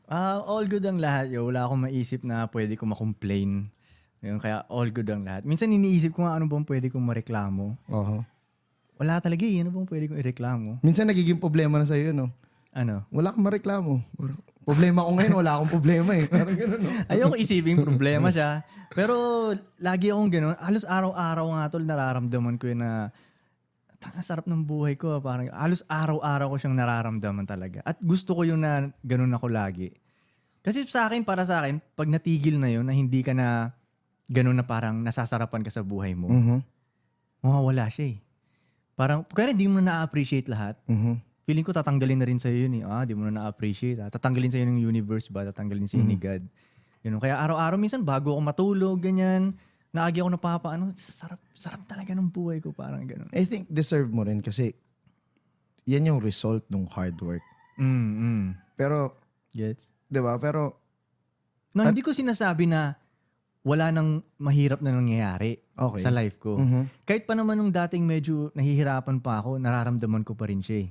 All good ang lahat, yo. Wala akong maisip na pwede kong ma-complain. Yun, kaya all good ang lahat. Minsan iniisip ko nga ano bang pwede kong mareklamo. Oo. Wala talaga eh. Ano bang pwede kong ireklamo? Minsan nagiging problema na sa'yo, no? Ano? Wala kang mareklamo. Problema ko ngayon, wala akong problema eh. Parang gano'n, no? Ayoko isipin problema siya. Pero lagi akong gano'n. Halos araw-araw nga tol nararamdaman ko yun na tanga sarap ng buhay ko. Parang halos araw-araw ko siyang nararamdaman talaga. At gusto ko yung na gano'n ako lagi. Kasi para sa akin, pag natigil na yun, na hindi ka na gano'n na parang nasasarapan ka sa buhay mo, mawawala siya eh. Parang, kaya hindi mo na na-appreciate lahat. Feeling ko tatanggalin na rin sa'yo yun eh. Di mo na na-appreciate. Tatanggalin sa'yo ng universe ba? Tatanggalin sa'yo ni God. Yun, kaya araw-araw minsan bago ako matulog, ganyan, naagi ako napapaano, sarap talaga ng buhay ko. Parang gano'n. I think deserve mo rin kasi yan yung result ng hard work. Pero, Gets? di ba? Pero, No, hindi ko sinasabi na wala nang mahirap na nangyayari okay. sa life ko. Kahit pa naman nung dating medyo nahihirapan pa ako, nararamdaman ko pa rin siya eh.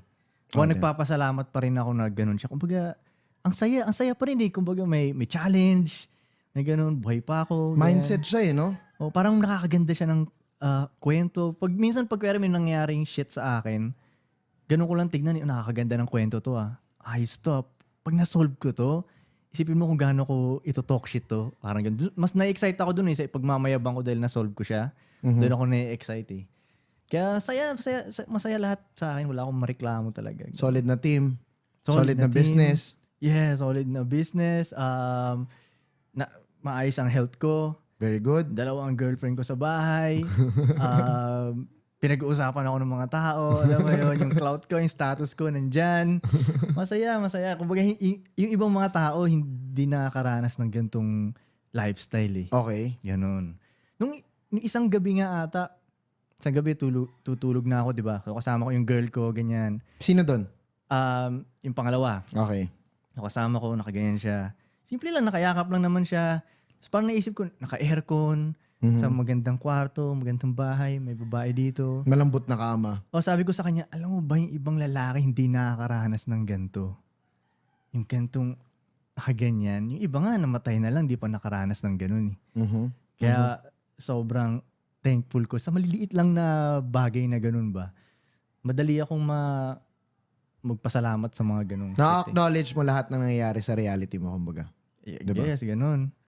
Kung nagpapasalamat pa rin ako na ganun siya. Kumbaga, ang saya pa rin eh. Kumbaga may challenge, may ganun, buhay pa ako. Mindset siya eh, no? O, parang nakakaganda siya ng kwento. Minsan pag may nangyaring shit sa akin, ganun ko lang tignan, nakakaganda ng kwento to ah. Ayos to. Pag na-solve ko to, isipin mo kung gaano ko ito talk shit to. Parang ganun. Mas na-excite ako dun eh. Sa pagmamayabang ko dahil na-solve ko siya. Doon ako na-excite eh. Kaya masaya lahat sa akin. Wala akong mareklamo talaga. Solid na team. Solid na business. Yeah, solid na business. Maayos ang health ko. Very good. Dalawang girlfriend ko sa bahay. Pinag-uusapan ako ng mga tao. Alam mo yun, yung clout ko, yung status ko, nandyan. Masaya. Kumbaga, yung ibang mga tao, hindi nakakaranas ng gantong lifestyle eh. Okay. Ganun. Nung isang gabi nga ata, isang gabi tutulog na ako, di ba? So, kasama ko yung girl ko, ganyan. Sino doon? Yung pangalawa. Okay. Kasama ko, nakaganyan siya. Simple lang, nakayakap lang naman siya. So, parang naisip ko, naka-aircon, sa magandang kwarto, magandang bahay, may babae dito. Malambot na kama. O sabi ko sa kanya, alam mo ba yung ibang lalaki hindi nakakaranas ng ganito? Yung gantong nakaganyan. Yung iba nga namatay na lang, di pa nakaranas ng ganun eh. Kaya sobrang thankful ko sa maliliit lang na bagay na ganun ba. Madali akong magpasalamat sa mga ganung. Na-acknowledge mo lahat ng nangyayari sa reality mo, kumbaga. Diba? Yes, ganun.